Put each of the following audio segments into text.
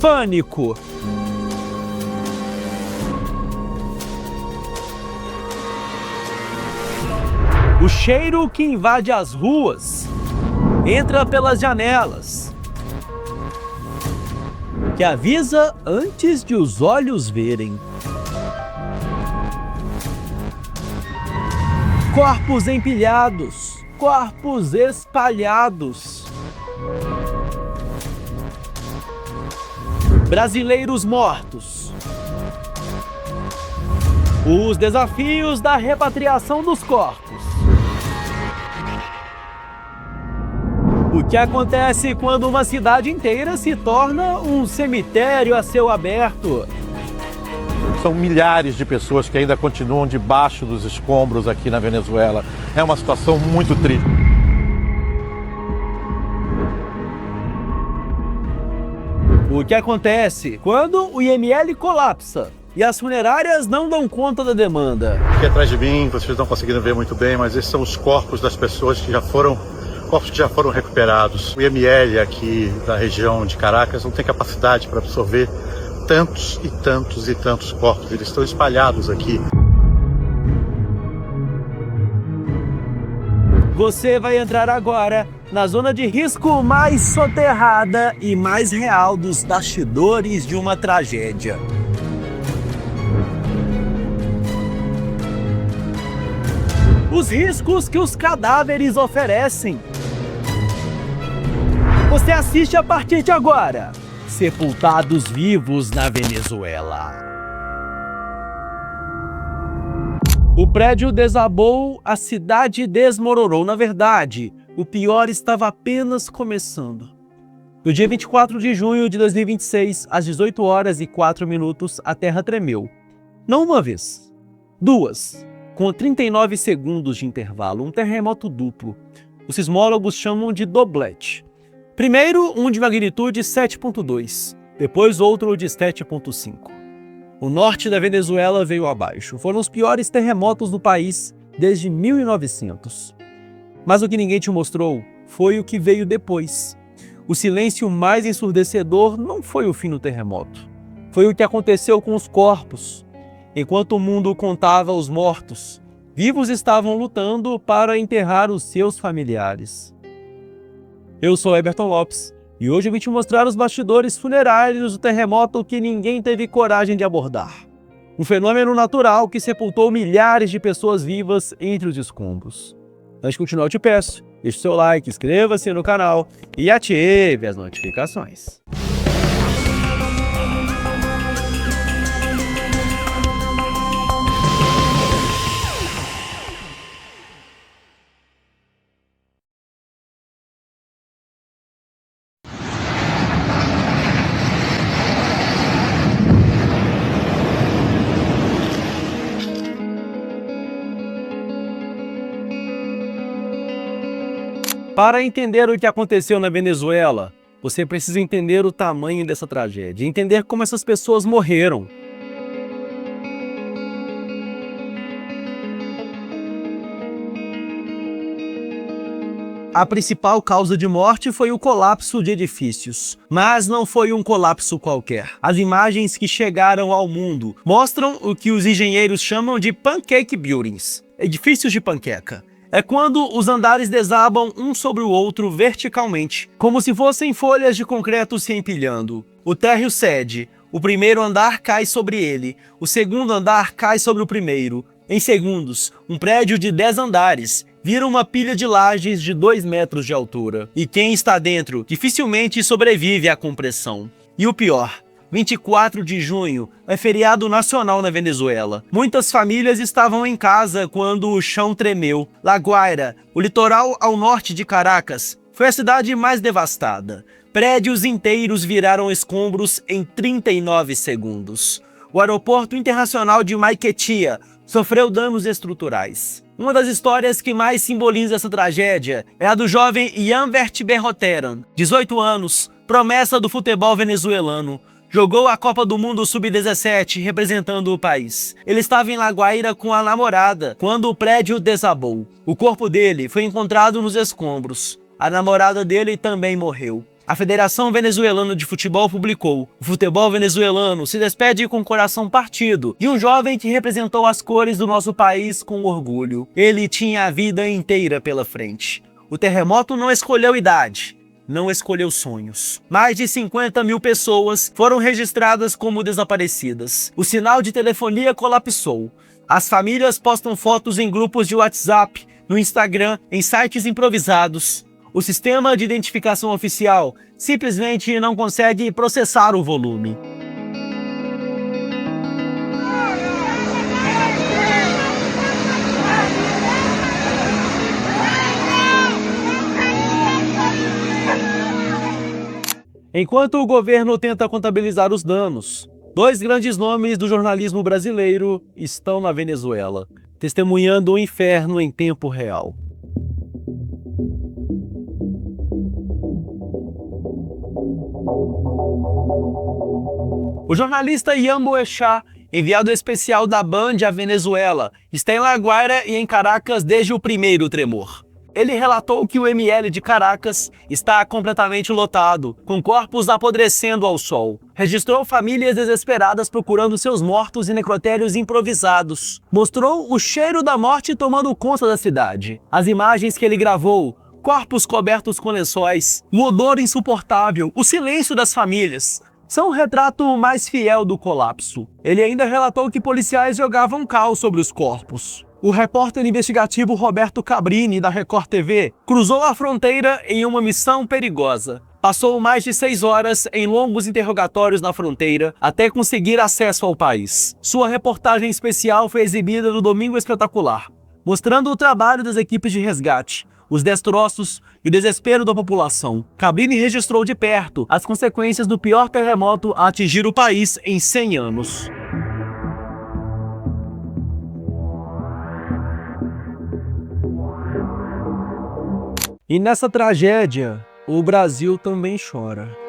Pânico. O cheiro que invade as ruas, entra pelas janelas, que avisa antes de os olhos verem. Corpos empilhados, corpos espalhados. Brasileiros mortos. Os desafios da repatriação dos corpos. O que acontece quando uma cidade inteira se torna um cemitério a céu aberto? São milhares de pessoas que ainda continuam debaixo dos escombros aqui na Venezuela. É uma situação muito triste. O que acontece quando o IML colapsa e as funerárias não dão conta da demanda? Aqui atrás de mim, vocês não conseguiram ver muito bem, mas esses são os corpos das pessoas que já foram recuperados. O IML aqui da região de Caracas não tem capacidade para absorver tantos e tantos e tantos corpos. Eles estão espalhados aqui. Você vai entrar agora na zona de risco mais soterrada e mais real dos bastidores de uma tragédia. Os riscos que os cadáveres oferecem. Você assiste a partir de agora. Sepultados vivos na Venezuela. O prédio desabou, a cidade desmoronou. Na verdade, o pior estava apenas começando. No dia 24 de junho de 2026, às 18 horas e 4 minutos, a terra tremeu. Não uma vez, duas, com 39 segundos de intervalo, um terremoto duplo. Os sismólogos chamam de doblete. Primeiro, um de magnitude 7.2, depois outro de 7.5. O norte da Venezuela veio abaixo. Foram os piores terremotos do país desde 1900. Mas o que ninguém te mostrou foi o que veio depois. O silêncio mais ensurdecedor não foi o fim do terremoto. Foi o que aconteceu com os corpos. Enquanto o mundo contava os mortos, vivos estavam lutando para enterrar os seus familiares. Eu sou Eberton Lopes e hoje eu vim te mostrar os bastidores funerários do terremoto que ninguém teve coragem de abordar. Um fenômeno natural que sepultou milhares de pessoas vivas entre os escombros. Antes de continuar, eu te peço, deixe o seu like, inscreva-se no canal e ative as notificações. Para entender o que aconteceu na Venezuela, você precisa entender o tamanho dessa tragédia, entender como essas pessoas morreram. A principal causa de morte foi o colapso de edifícios, mas não foi um colapso qualquer. As imagens que chegaram ao mundo mostram o que os engenheiros chamam de pancake buildings, edifícios de panqueca. É quando os andares desabam um sobre o outro verticalmente, como se fossem folhas de concreto se empilhando. O térreo cede, o primeiro andar cai sobre ele, o segundo andar cai sobre o primeiro. Em segundos, um prédio de 10 andares vira uma pilha de lajes de 2 metros de altura. E quem está dentro dificilmente sobrevive à compressão. E o pior, 24 de junho é feriado nacional na Venezuela. Muitas famílias estavam em casa quando o chão tremeu. La Guaira, o litoral ao norte de Caracas, foi a cidade mais devastada. Prédios inteiros viraram escombros em 39 segundos. O aeroporto internacional de Maiquetía sofreu danos estruturais. Uma das histórias que mais simboliza essa tragédia é a do jovem Yanvert Berroteran, 18 anos, promessa do futebol venezuelano. Jogou a Copa do Mundo Sub-17 representando o país. Ele estava em La Guaira com a namorada quando o prédio desabou. O corpo dele foi encontrado nos escombros. A namorada dele também morreu. A Federação Venezuelana de Futebol publicou: o futebol venezuelano se despede com o coração partido de um jovem que representou as cores do nosso país com orgulho. Ele tinha a vida inteira pela frente. O terremoto não escolheu idade, não escolheu sonhos. Mais de 50 mil pessoas foram registradas como desaparecidas. O sinal de telefonia colapsou. As famílias postam fotos em grupos de WhatsApp, no Instagram, em sites improvisados. O sistema de identificação oficial simplesmente não consegue processar o volume. Enquanto o governo tenta contabilizar os danos, dois grandes nomes do jornalismo brasileiro estão na Venezuela, testemunhando o inferno em tempo real. O jornalista Ian Boechat, enviado especial da Band à Venezuela, está em La Guaira e em Caracas desde o primeiro tremor. Ele relatou que o ML de Caracas está completamente lotado, com corpos apodrecendo ao sol. Registrou famílias desesperadas procurando seus mortos em necrotérios improvisados. Mostrou o cheiro da morte tomando conta da cidade. As imagens que ele gravou: corpos cobertos com lençóis, o odor insuportável, o silêncio das famílias, são um retrato mais fiel do colapso. Ele ainda relatou que policiais jogavam cal sobre os corpos. O repórter investigativo Roberto Cabrini, da Record TV, cruzou a fronteira em uma missão perigosa. Passou mais de 6 horas em longos interrogatórios na fronteira até conseguir acesso ao país. Sua reportagem especial foi exibida no Domingo Espetacular, mostrando o trabalho das equipes de resgate, os destroços e o desespero da população. Cabrini registrou de perto as consequências do pior terremoto a atingir o país em 100 anos. E nessa tragédia, o Brasil também chora.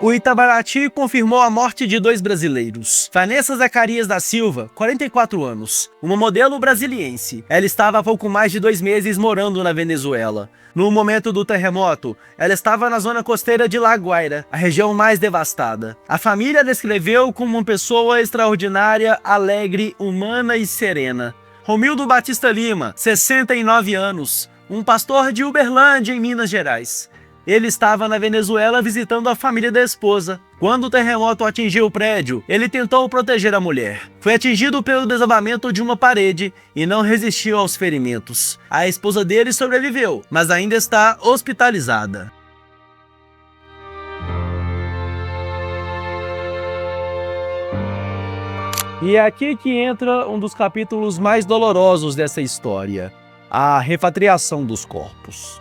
O Itamaraty confirmou a morte de 2 brasileiros. Vanessa Zacarias da Silva, 44 anos, uma modelo brasiliense. Ela estava há pouco mais de 2 meses morando na Venezuela. No momento do terremoto, ela estava na zona costeira de La Guaira, a região mais devastada. A família a descreveu como uma pessoa extraordinária, alegre, humana e serena. Romildo Batista Lima, 69 anos, um pastor de Uberlândia, em Minas Gerais. Ele estava na Venezuela visitando a família da esposa. Quando o terremoto atingiu o prédio, ele tentou proteger a mulher. Foi atingido pelo desabamento de uma parede e não resistiu aos ferimentos. A esposa dele sobreviveu, mas ainda está hospitalizada. E é aqui que entra um dos capítulos mais dolorosos dessa história: a repatriação dos corpos.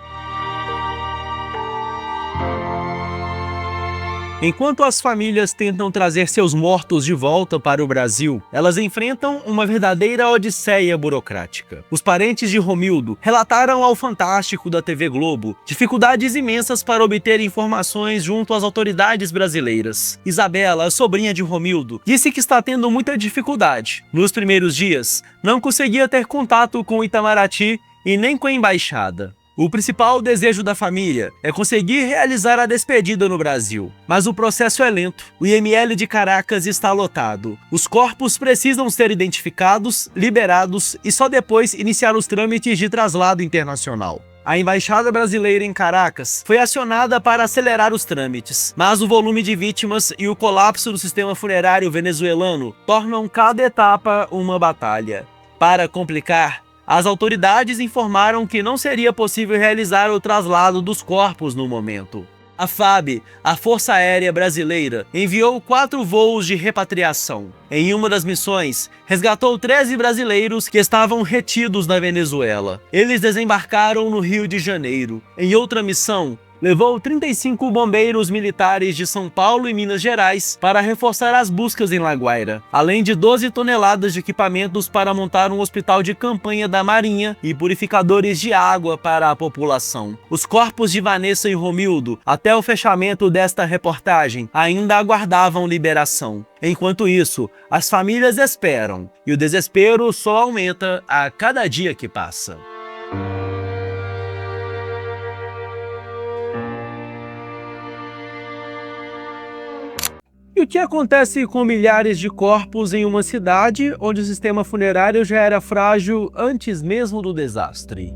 Enquanto as famílias tentam trazer seus mortos de volta para o Brasil, elas enfrentam uma verdadeira odisseia burocrática. Os parentes de Romildo relataram ao Fantástico da TV Globo dificuldades imensas para obter informações junto às autoridades brasileiras. Isabela, a sobrinha de Romildo, disse que está tendo muita dificuldade. Nos primeiros dias, não conseguia ter contato com o Itamaraty e nem com a embaixada. O principal desejo da família é conseguir realizar a despedida no Brasil. Mas o processo é lento. O IML de Caracas está lotado. Os corpos precisam ser identificados, liberados e só depois iniciar os trâmites de traslado internacional. A embaixada brasileira em Caracas foi acionada para acelerar os trâmites, mas o volume de vítimas e o colapso do sistema funerário venezuelano tornam cada etapa uma batalha. Para complicar, as autoridades informaram que não seria possível realizar o traslado dos corpos no momento. A FAB, a Força Aérea Brasileira, enviou 4 voos de repatriação. Em uma das missões, resgatou 13 brasileiros que estavam retidos na Venezuela. Eles desembarcaram no Rio de Janeiro. Em outra missão, levou 35 bombeiros militares de São Paulo e Minas Gerais para reforçar as buscas em La Guaira, além de 12 toneladas de equipamentos para montar um hospital de campanha da Marinha e purificadores de água para a população. Os corpos de Vanessa e Romildo, até o fechamento desta reportagem, ainda aguardavam liberação. Enquanto isso, as famílias esperam, e o desespero só aumenta a cada dia que passa. E o que acontece com milhares de corpos em uma cidade onde o sistema funerário já era frágil antes mesmo do desastre?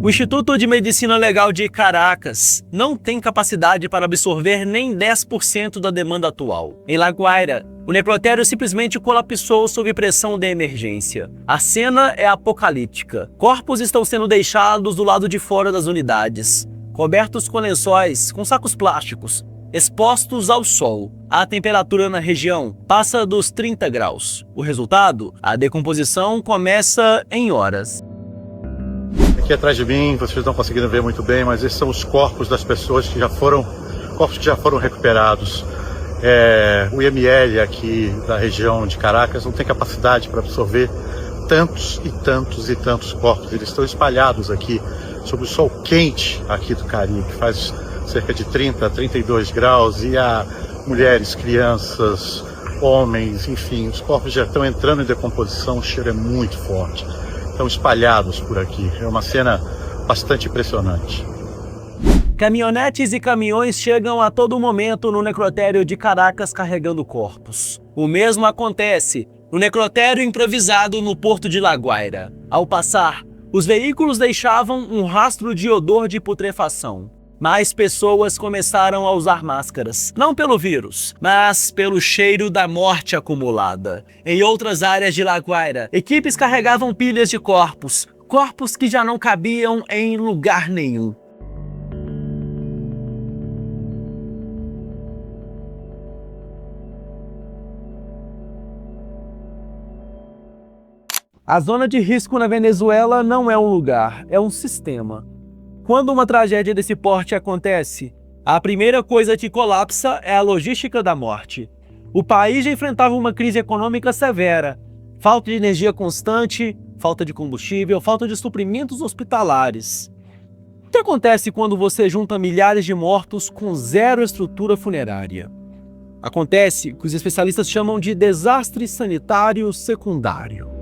O Instituto de Medicina Legal de Caracas não tem capacidade para absorver nem 10% da demanda atual. Em La Guaira, o necrotério simplesmente colapsou sob pressão de emergência. A cena é apocalíptica. Corpos estão sendo deixados do lado de fora das unidades, cobertos com lençóis, com sacos plásticos, expostos ao sol. A temperatura na região passa dos 30 graus. O resultado? A decomposição começa em horas. Aqui atrás de mim, vocês não conseguiram ver muito bem, mas esses são os corpos das pessoas que já foram recuperados. O IML aqui da região de Caracas não tem capacidade para absorver tantos e tantos e tantos corpos. Eles estão espalhados aqui sob o sol quente aqui do Caribe, que faz cerca de 30 a 32 graus, e há mulheres, crianças, homens, enfim, os corpos já estão entrando em decomposição, o cheiro é muito forte. Estão espalhados por aqui. É uma cena bastante impressionante. Caminhonetes e caminhões chegam a todo momento no necrotério de Caracas carregando corpos. O mesmo acontece no necrotério improvisado no porto de La Guaira. Ao passar, os veículos deixavam um rastro de odor de putrefação. Mais pessoas começaram a usar máscaras, não pelo vírus, mas pelo cheiro da morte acumulada. Em outras áreas de La Guaira, equipes carregavam pilhas de corpos que já não cabiam em lugar nenhum. A zona de risco na Venezuela não é um lugar, é um sistema. Quando uma tragédia desse porte acontece, a primeira coisa que colapsa é a logística da morte. O país já enfrentava uma crise econômica severa, falta de energia constante, falta de combustível, falta de suprimentos hospitalares. O que acontece quando você junta milhares de mortos com zero estrutura funerária? Acontece o que os especialistas chamam de desastre sanitário secundário.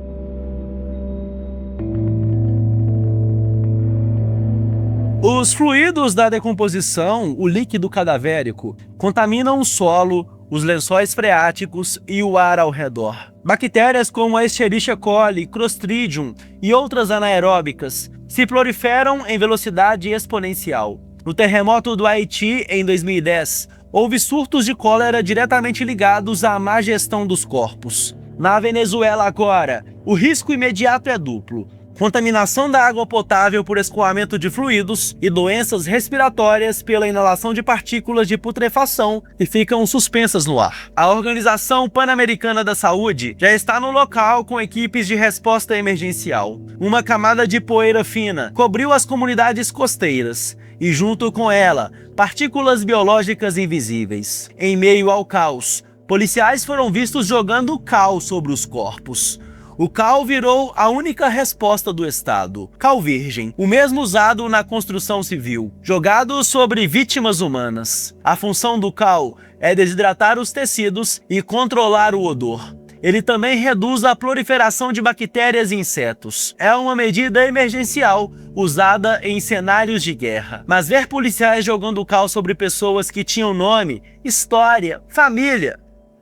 Os fluidos da decomposição, o líquido cadavérico, contaminam o solo, os lençóis freáticos e o ar ao redor. Bactérias como a Escherichia coli, Clostridium e outras anaeróbicas se proliferam em velocidade exponencial. No terremoto do Haiti, em 2010, houve surtos de cólera diretamente ligados à má gestão dos corpos. Na Venezuela agora, o risco imediato é duplo: contaminação da água potável por escoamento de fluidos e doenças respiratórias pela inalação de partículas de putrefação que ficam suspensas no ar. A Organização Pan-Americana da Saúde já está no local com equipes de resposta emergencial. Uma camada de poeira fina cobriu as comunidades costeiras e, junto com ela, partículas biológicas invisíveis. Em meio ao caos, policiais foram vistos jogando cal sobre os corpos. O cal virou a única resposta do Estado. Cal virgem, o mesmo usado na construção civil, jogado sobre vítimas humanas. A função do cal é desidratar os tecidos e controlar o odor. Ele também reduz a proliferação de bactérias e insetos. É uma medida emergencial usada em cenários de guerra. Mas ver policiais jogando cal sobre pessoas que tinham nome, história, família,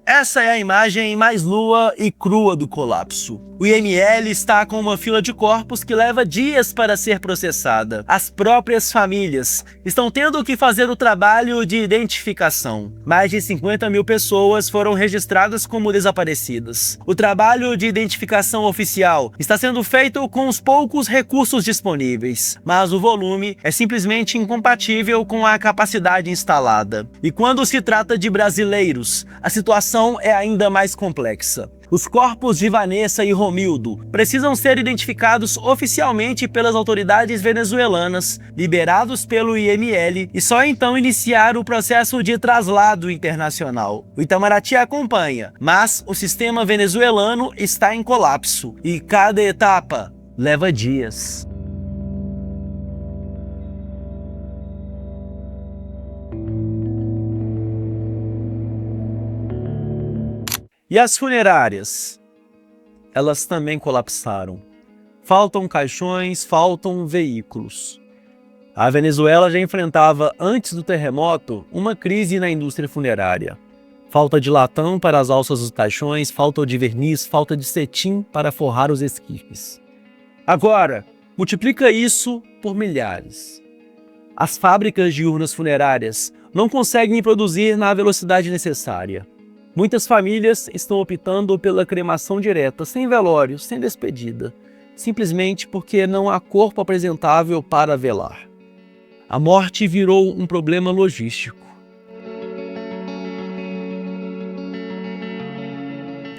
essa é a imagem mais nua e crua do colapso. O IML está com uma fila de corpos que leva dias para ser processada. As próprias famílias estão tendo que fazer o trabalho de identificação. Mais de 50 mil pessoas foram registradas como desaparecidas. O trabalho de identificação oficial está sendo feito com os poucos recursos disponíveis, mas o volume é simplesmente incompatível com a capacidade instalada. E quando se trata de brasileiros, a situação é ainda mais complexa. Os corpos de Vanessa e Romildo precisam ser identificados oficialmente pelas autoridades venezuelanas, liberados pelo IML, e só então iniciar o processo de traslado internacional. O Itamaraty acompanha, mas o sistema venezuelano está em colapso e cada etapa leva dias. E as funerárias? Elas também colapsaram. faltam caixões, faltam veículos. A Venezuela já enfrentava, antes do terremoto, uma crise na indústria funerária. Falta de latão para as alças dos caixões, falta de verniz, falta de cetim para forrar os esquifes. Agora, multiplica isso por milhares. As fábricas de urnas funerárias não conseguem produzir na velocidade necessária. Muitas famílias estão optando pela cremação direta, sem velório, sem despedida, simplesmente porque não há corpo apresentável para velar. A morte virou um problema logístico.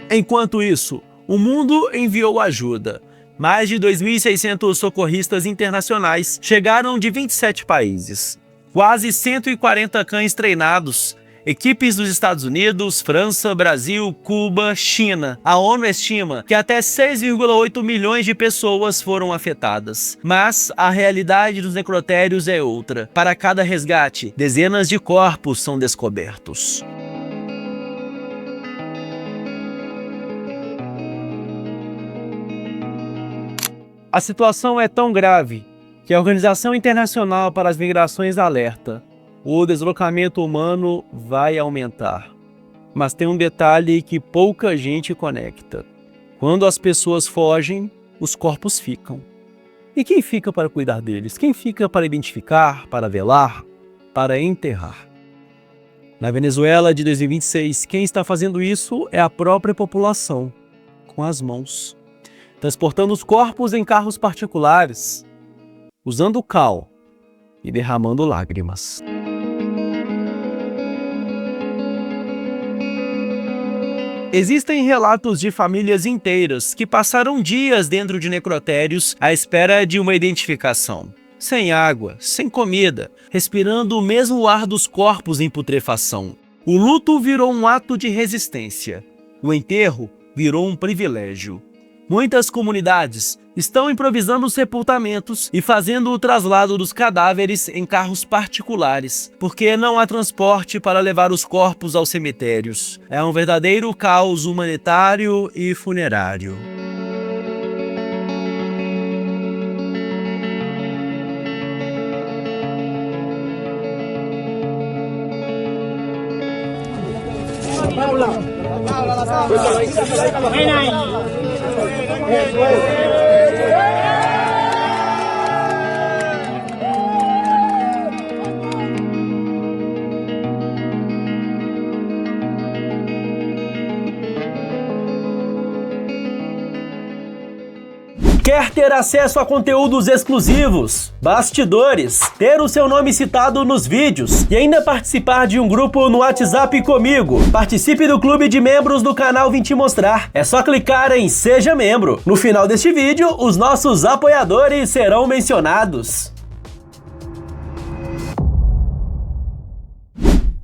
Enquanto isso, o mundo enviou ajuda. Mais de 2.600 socorristas internacionais chegaram de 27 países. Quase 140 cães treinados. Equipes dos Estados Unidos, França, Brasil, Cuba, China. A ONU estima que até 6,8 milhões de pessoas foram afetadas. Mas a realidade dos necrotérios é outra. Para cada resgate, dezenas de corpos são descobertos. A situação é tão grave que a Organização Internacional para as Migrações alerta: o deslocamento humano vai aumentar. Mas tem um detalhe que pouca gente conecta. Quando as pessoas fogem, os corpos ficam. E quem fica para cuidar deles? Quem fica para identificar, para velar, para enterrar? Na Venezuela de 2026, quem está fazendo isso é a própria população, com as mãos, transportando os corpos em carros particulares, usando cal e derramando lágrimas. Existem relatos de famílias inteiras que passaram dias dentro de necrotérios à espera de uma identificação. Sem água, sem comida, respirando o mesmo ar dos corpos em putrefação. O luto virou um ato de resistência. O enterro virou um privilégio. Muitas comunidades estão improvisando sepultamentos e fazendo o traslado dos cadáveres em carros particulares, porque não há transporte para levar os corpos aos cemitérios. É um verdadeiro caos humanitário e funerário. Quer ter acesso a conteúdos exclusivos, bastidores, ter o seu nome citado nos vídeos e ainda participar de um grupo no WhatsApp comigo? Participe do clube de membros do canal Vim Te Mostrar. É só clicar em Seja Membro. No final deste vídeo, os nossos apoiadores serão mencionados.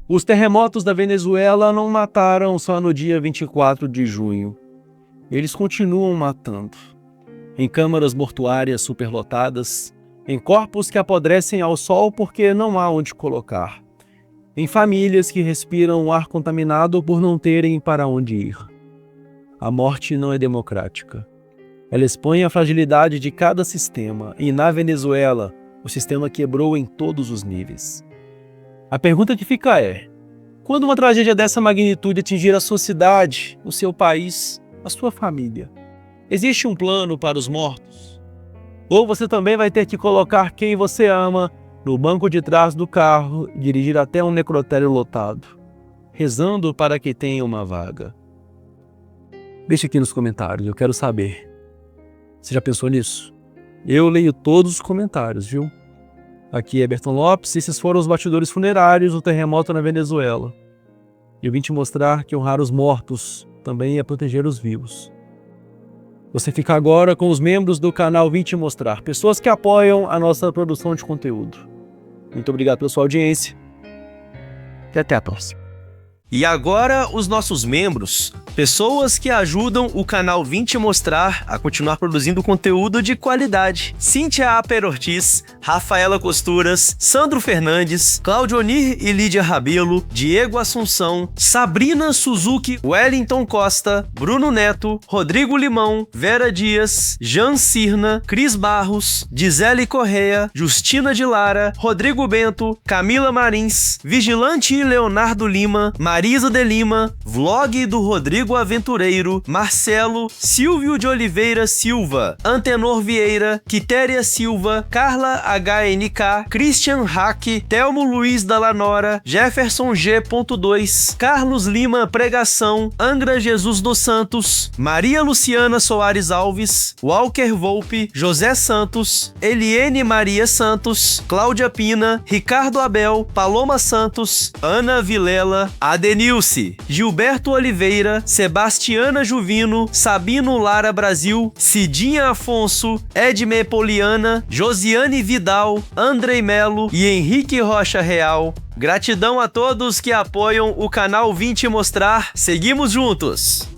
Os terremotos da Venezuela não mataram só no dia 24 de junho. Eles continuam matando. Em câmaras mortuárias superlotadas, em corpos que apodrecem ao sol porque não há onde colocar, em famílias que respiram o ar contaminado por não terem para onde ir. A morte não é democrática. Ela expõe a fragilidade de cada sistema, e na Venezuela, o sistema quebrou em todos os níveis. A pergunta que fica é: quando uma tragédia dessa magnitude atingir a sua cidade, o seu país, a sua família, existe um plano para os mortos? Ou você também vai ter que colocar quem você ama no banco de trás do carro e dirigir até um necrotério lotado, rezando para que tenha uma vaga? Deixe aqui nos comentários, eu quero saber. Você já pensou nisso? Eu leio todos os comentários, viu? Aqui é Berton Lopes e esses foram os bastidores funerários do terremoto na Venezuela. Eu vim te mostrar que honrar os mortos também é proteger os vivos. Você fica agora com os membros do canal Vim Te Mostrar, pessoas que apoiam a nossa produção de conteúdo. Muito obrigado pela sua audiência e até a próxima. E agora os nossos membros, Pessoas que ajudam o canal Vim Te Mostrar a continuar produzindo conteúdo de qualidade. Cíntia Aper Ortiz, Rafaela Costuras, Sandro Fernandes, Claudionir e Lídia Rabelo, Diego Assunção, Sabrina Suzuki, Wellington Costa, Bruno Neto, Rodrigo Limão, Vera Dias, Jan Cirna, Cris Barros, Gisele Correia, Justina de Lara, Rodrigo Bento, Camila Marins, Vigilante Leonardo Lima, Marisa de Lima, Vlog do Rodrigo Aventureiro, Marcelo, Silvio de Oliveira Silva, Antenor Vieira, Quitéria Silva, Carla HNK, Christian Hack, Telmo Luiz da Lanora, Jefferson G.2, Carlos Lima Pregação, Angra Jesus dos Santos, Maria Luciana Soares Alves, Walker Volpe, José Santos, Eliene Maria Santos, Cláudia Pina, Ricardo Abel, Paloma Santos, Ana Vilela, Adenilce, Gilberto Oliveira, Sebastiana Juvino, Sabino Lara Brasil, Cidinha Afonso, Edme Poliana, Josiane Vidal, Andrei Melo e Henrique Rocha Real. Gratidão a todos que apoiam o canal Vim Te Mostrar. Seguimos juntos!